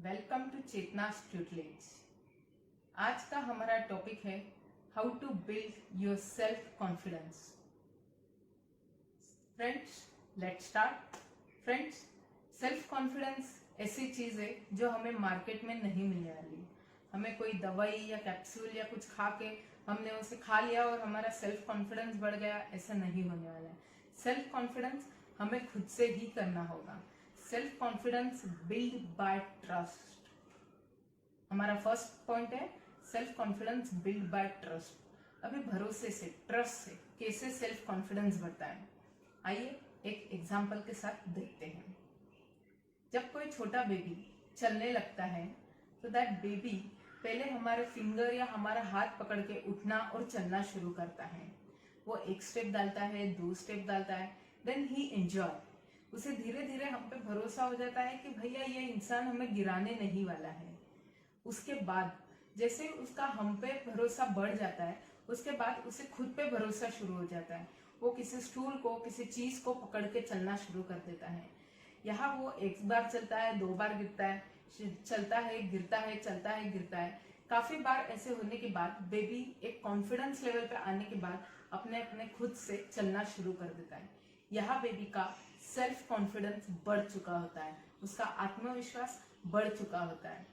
Welcome to Chetna's tutelage. आज का हमारा टॉपिक है how to build your self confidence. Friends, let's start. Friends, self confidence ऐसी चीज है जो हमें मार्केट में नहीं मिलने वाली। हमें कोई दवाई या कैप्सूल या कुछ खा के हमने उसे खा लिया और हमारा सेल्फ कॉन्फिडेंस बढ़ गया, ऐसा नहीं होने वाला है। सेल्फ कॉन्फिडेंस हमें खुद से ही करना होगा। Self confidence build by trust. हमारा फर्स्ट पॉइंट है self confidence build by trust. अभी भरोसे से, ट्रस्ट से कैसे सेल्फ कॉन्फिडेंस बढ़ता है, आइए एक एग्जांपल के साथ देखते हैं। जब कोई छोटा बेबी चलने लगता है तो दैट बेबी पहले हमारे फिंगर या हमारा हाथ पकड़ के उठना और चलना शुरू करता है। वो एक स्टेप डालता है, 2 स्टेप डालता है, देन ही एंजॉय। उसे धीरे धीरे हम पे भरोसा हो जाता है कि भैया ये इंसान हमें गिराने नहीं वाला है। उसके बाद जैसे उसका हम पे भरोसा बढ़ जाता है, उसके बाद उसे खुद पे भरोसा शुरू हो जाता है। वो किसी स्टूल को, किसी चीज को पकड़ के चलना शुरू कर देता है। यहाँ वो एक बार चलता है, 2 बार गिरता है, चलता है, गिरता है, चलता है, गिरता है। काफी बार ऐसे होने के बाद बेबी एक कॉन्फिडेंस लेवल पे आने के बाद अपने अपने खुद से चलना शुरू कर देता है। यहाँ बेबी का सेल्फ कॉन्फिडेंस बढ़ चुका होता है, उसका आत्मविश्वास बढ़ चुका होता है।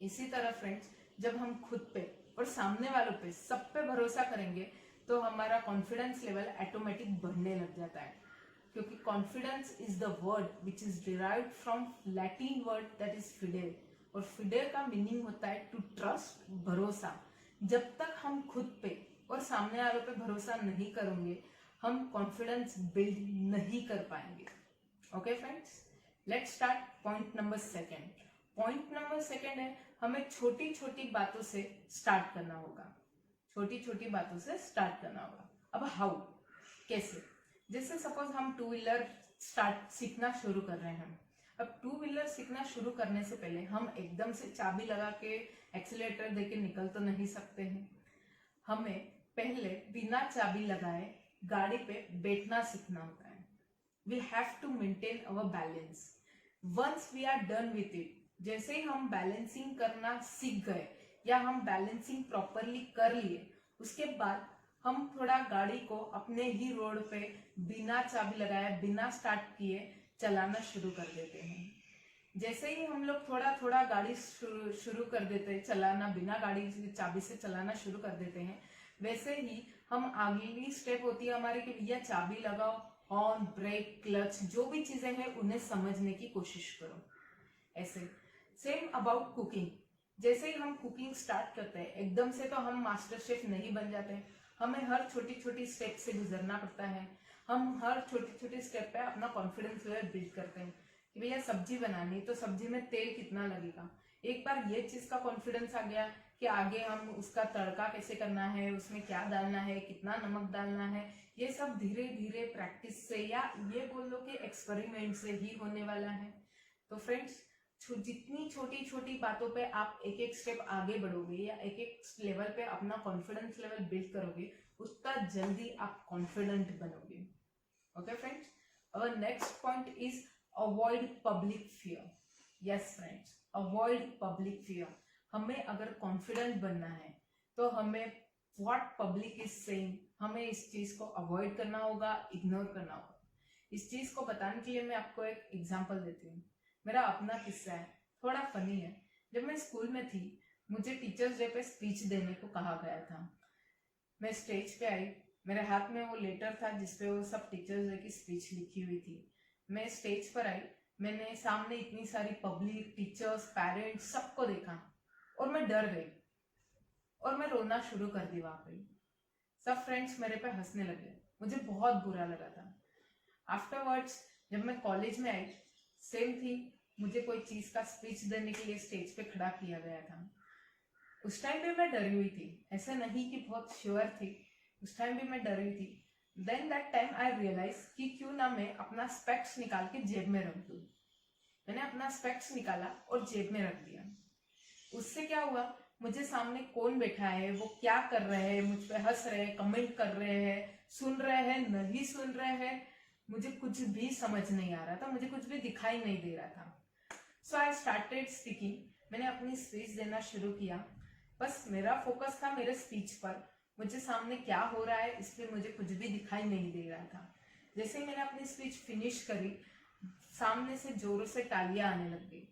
इसी तरह फ्रेंड्स, जब हम खुद पे और सामने वालों पे, सब पे भरोसा करेंगे तो हमारा कॉन्फिडेंस लेवल ऑटोमेटिक बढ़ने लग जाता है। क्योंकि confidence is the word which is derived from Latin word that is Fidel, और फिडेल का मीनिंग होता है टू ट्रस्ट, भरोसा। जब तक हम खुद पे और सामने वालों पे भरोसा नहीं करेंगे, हम कॉन्फिडेंस बिल्ड नहीं कर पाएंगे। Okay friends, let's start point number second. Point number second है हमें छोटी छोटी बातों से स्टार्ट करना होगा। छोटी छोटी बातों से स्टार्ट करना होगा। अब हाउ, कैसे? जैसे सपोज हम 2 व्हीलर सीखना शुरू कर रहे हैं। अब 2 व्हीलर सीखना शुरू करने से पहले हम एकदम से चाबी लगा के एक्सीलेटर देके निकल तो नहीं सकते हैं। हमें पहले बिना चाबी लगाए गाड़ी पे बैठना सीखना होता है। We have to maintain our balance. Once we are done with it, जैसे ही हम बैलेंसिंग करना सीख गए या हम बैलेंसिंग प्रॉपरली कर लिए, उसके बाद हम थोड़ा गाड़ी को अपने ही रोड पे बिना चाबी लगाए, बिना स्टार्ट किए चलाना शुरू कर देते हैं। जैसे ही हम लोग थोड़ा थोड़ा गाड़ी शुरू कर देते हैं चलाना, बिना गाड़ी चाबी से चलाना शुरू कर देते हैं, वैसे ही हम अगली स्टेप होती है हमारी कि भैया चाबी लगाओ, हॉर्न, ब्रेक, क्लच, जो भी चीजें हैं उन्हें समझने की कोशिश करो। ऐसे सेम अबाउट कुकिंग। जैसे ही हम कुकिंग स्टार्ट करते हैं, एकदम से तो हम मास्टर शेफ नहीं बन जाते। हमें हर छोटी छोटी स्टेप से गुजरना पड़ता है। हम हर छोटी छोटी स्टेप पे अपना कॉन्फिडेंस लेवल बिल्ड करते हैं कि भैया सब्जी बनानी है तो सब्जी में तेल कितना लगेगा। एक बार ये चीज का कॉन्फिडेंस आ गया कि आगे हम उसका तड़का कैसे करना है, उसमें क्या डालना है, कितना नमक डालना है, ये सब धीरे धीरे प्रैक्टिस से या ये बोल लो कि एक्सपेरिमेंट से ही होने वाला है। तो फ्रेंड्स, जितनी छोटी छोटी बातों पे आप एक एक स्टेप आगे बढ़ोगे या एक एक लेवल पे अपना कॉन्फिडेंस लेवल बिल्ड करोगे, उतना जल्दी आप कॉन्फिडेंट बनोगे। Okay friends, our next point is avoid public fear. Yes friends, avoid public fear. हमें अगर कॉन्फिडेंट बनना है तो हमें व्हाट पब्लिक इज सेइंग, हमें इस चीज को अवॉइड करना होगा, इग्नोर करना होगा। इस चीज को बताने के लिए मैं आपको एक एग्जांपल देती हूँ। मेरा अपना किस्सा है, थोड़ा फनी है। जब मैं स्कूल में थी, मुझे टीचर्स डे पे स्पीच देने को कहा गया था। मैं स्टेज पे आई, मेरे हाथ में वो लेटर था जिसपे वो सब टीचर्स डे की स्पीच लिखी हुई थी। मैं स्टेज पर आई, मैंने सामने इतनी सारी पब्लिक, टीचर्स, पेरेंट्स, सबको देखा और मैं डर गई और मैं रोना शुरू कर दी। वहां पे सब फ्रेंड्स मेरे पे हंसने लगे, मुझे बहुत बुरा लगा था। आफ्टरवर्ड्स जब मैं कॉलेज में आई, सेम थी, मुझे कोई चीज का स्पीच देने के लिए स्टेज पे खड़ा किया गया था। उस टाइम भी मैं डरी हुई थी, ऐसा नहीं कि बहुत श्योर थी, उस टाइम भी मैं डरी थी। Then that time I realize कि क्यों ना मैं अपना स्पेक्स निकाल के जेब में रख दूं। मैंने अपना स्पेक्स निकाला और जेब में रख दिया। उससे क्या हुआ, मुझे सामने कौन बैठा है, वो क्या कर रहे हैं, मुझ पे हंस रहे हैं, कमेंट कर रहे हैं, सुन रहे हैं, नहीं सुन रहे हैं, मुझे कुछ भी समझ नहीं आ रहा था, मुझे कुछ भी दिखाई नहीं दे रहा था। सो आई स्टार्टेड स्पीकिंग, मैंने अपनी स्पीच देना शुरू किया। बस मेरा फोकस था मेरे स्पीच पर, मुझे सामने क्या हो रहा है इस पर मुझे कुछ भी दिखाई नहीं दे रहा था। जैसे ही मैंने अपनी स्पीच फिनिश करी, सामने से जोरों से तालियां आने लग गई।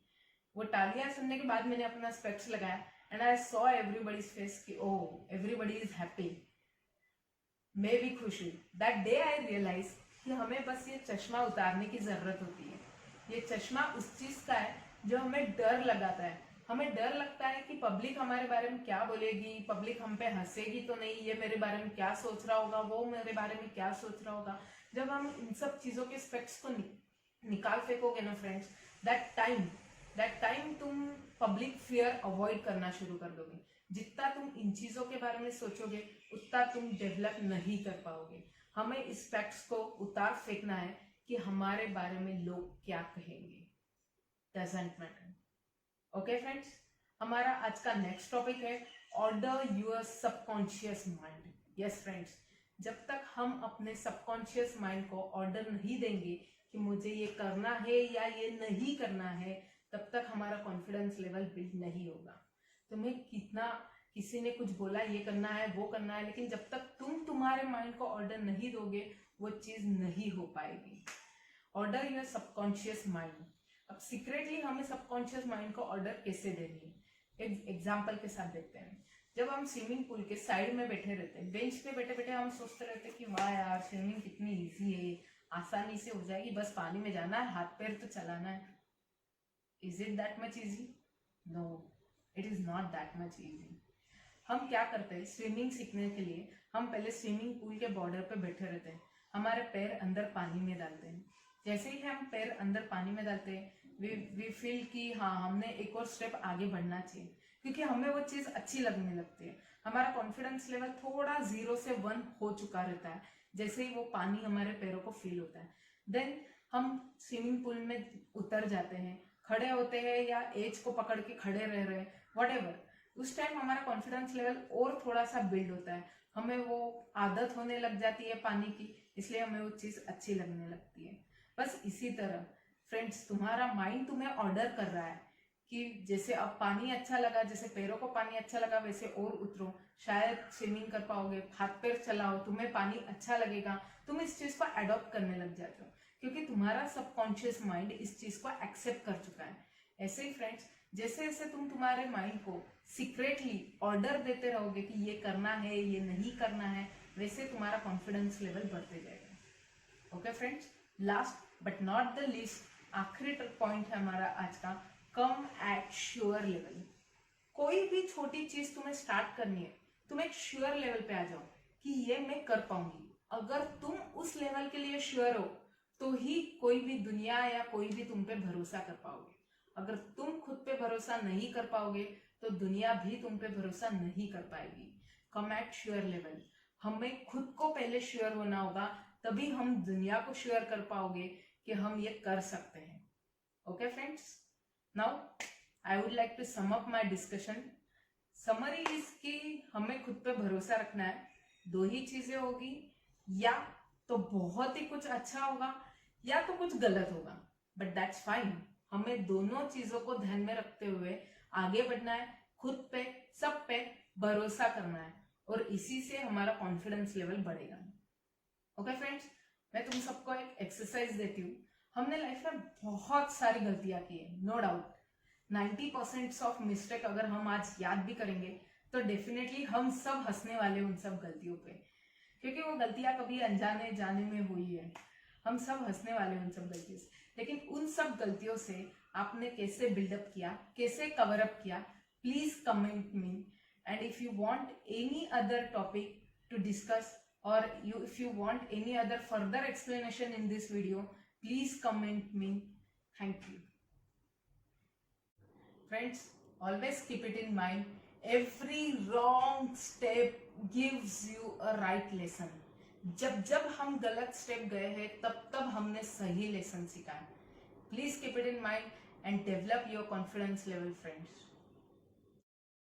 वो तालियां सुनने के बाद मैंने अपना स्पेक्स लगाया and I saw everybody's face कि ओह एवरीबॉडी इज हैप्पी। मैं भी खुश हुई। दैट डे आई रियलाइज कि हमें बस ये चश्मा उतारने की जरूरत होती है। ये चश्मा उस चीज का है जो हमें डर लगाता है। हमें डर लगता है कि पब्लिक हमारे बारे में क्या बोलेगी, पब्लिक हम पे हंसेगी तो नहीं, ये मेरे बारे में क्या सोच रहा होगा, वो मेरे बारे में क्या सोच रहा होगा। जब हम इन सब चीजों के स्पेक्ट्स को निकाल फेंकोगे ना फ्रेंड्स, दैट टाइम तुम पब्लिक फियर अवॉइड करना शुरू कर दोगे। जितना तुम इन चीजों के बारे में सोचोगे उतना तुम डेवलप नहीं कर पाओगे। हमें इस फैक्ट्स को उतार फेंकना है कि हमारे बारे में लोग क्या कहेंगे, डजंट मैटर। ओके फ्रेंड्स, हमारा आज का नेक्स्ट टॉपिक है order your subconscious mind. Yes friends, जब तक हम अपने सबकॉन्शियस माइंड को ऑर्डर नहीं देंगे कि मुझे ये करना है या ये नहीं करना है, तब तक हमारा कॉन्फिडेंस लेवल बिल्ड नहीं होगा। तुम्हें कितना किसी ने कुछ बोला ये करना है वो करना है, लेकिन जब तक तुम तुम्हारे माइंड को ऑर्डर नहीं दोगे वो चीज नहीं हो पाएगी। Order your subconscious mind. अब सीक्रेटली हमें सबकॉन्शियस माइंड को ऑर्डर कैसे देनी है, एक एग्जाम्पल के साथ देखते हैं। जब हम स्विमिंग पूल के साइड में बैठे रहते हैं, बेंच पे बैठे बैठे हम सोचते रहते हैं कि वाह यार स्विमिंग कितनी इजी है, आसानी से हो जाएगी, बस पानी में जाना है, हाथ पैर तो चलाना है। Is it that much easy? No, it is not that much easy. हम क्या करते हैं, स्विमिंग सीखने के लिए हम पहले स्विमिंग पूल के बॉर्डर पे बैठे रहते हैं, हमारे पैर अंदर पानी में डालते हैं। जैसे ही हम पैर अंदर पानी में डालते हैं वी फील कि हाँ हमने एक और स्टेप आगे बढ़ना चाहिए, क्योंकि हमें वो चीज अच्छी लगने लगती है। हमारा कॉन्फिडेंस लेवल थोड़ा 0 से 1 हो चुका रहता है जैसे ही वो पानी हमारे पैरों को फील होता है। देन हम स्विमिंग पूल में उतर जाते हैं, खड़े होते हैं या एज को पकड़ के खड़े रह रहे हैं, व्हाटएवर। उस टाइम हमारा कॉन्फिडेंस लेवल और थोड़ा सा बिल्ड होता है, हमें वो आदत होने लग जाती है पानी की, इसलिए हमें वो चीज अच्छी लगने लगती है। बस इसी तरह फ्रेंड्स, तुम्हारा माइंड तुम्हें ऑर्डर कर रहा है कि जैसे अब पानी अच्छा लगा, जैसे पैरों को पानी अच्छा लगा वैसे और उतरो, शायद स्विमिंग कर पाओगे, हाथ पैर चलाओ, तुम्हें पानी अच्छा लगेगा, तुम इस चीज को अडॉप्ट करने लग जाते हो, क्योंकि तुम्हारा सबकॉन्शियस माइंड इस चीज को एक्सेप्ट कर चुका है। ऐसे ही फ्रेंड्स, जैसे जैसे तुम तुम्हारे माइंड को सीक्रेटली ऑर्डर देते रहोगे कि ये करना है ये नहीं करना है, वैसे तुम्हारा कॉन्फिडेंस लेवल बढ़ते जाएगा। Okay friends, last but not the least, आखिरी पॉइंट है हमारा आज का, कम एट श्योर लेवल। कोई भी छोटी चीज तुम्हें स्टार्ट करनी है, तुम एक श्योर लेवल पे आ जाओ कि ये मैं कर पाऊंगी। अगर तुम उस लेवल के लिए श्योर हो तो ही कोई भी दुनिया या कोई भी तुम पे भरोसा कर पाओगे। अगर तुम खुद पे भरोसा नहीं कर पाओगे तो दुनिया भी तुम पे भरोसा नहीं कर पाएगी। कम एट श्योर लेवल, हमें खुद को पहले श्योर होना होगा, तभी हम दुनिया को श्योर कर पाओगे कि हम ये कर सकते हैं। Okay friends, now I would like to sum up my discussion. Summary is कि हमें खुद पे भरोसा रखना है। दो ही चीजें होगी, या तो बहुत ही कुछ अच्छा होगा या तो कुछ गलत होगा, बट दैट्स फाइन। हमें दोनों चीजों को ध्यान में रखते हुए आगे बढ़ना है, खुद पे सब पे भरोसा करना है, और इसी से हमारा कॉन्फिडेंस लेवल बढ़ेगा। ओके फ्रेंड्स, मैं तुम सबको एक एक्सरसाइज देती हूँ। हमने लाइफ में बहुत सारी गलतियां की है, नो डाउट। 90% ऑफ मिस्टेक अगर हम आज याद भी करेंगे तो डेफिनेटली हम सब हंसने वाले उन सब गलतियों पे, क्योंकि वो गलतियां कभी अनजाने जाने में हुई है। हम सब हंसने वाले उन सब गलतियों से, लेकिन उन सब गलतियों से आपने कैसे बिल्डअप किया, कैसे कवर अप किया, please comment me. And if you want any other topic to discuss or if you want any other further explanation in this video, please comment me. Thank you. Friends, always keep it in mind, every wrong step gives you a right lesson. जब जब हम गलत step गए हैं तब तब हमने सही लेसन सीखा है। Please keep it in mind and develop your confidence level friends.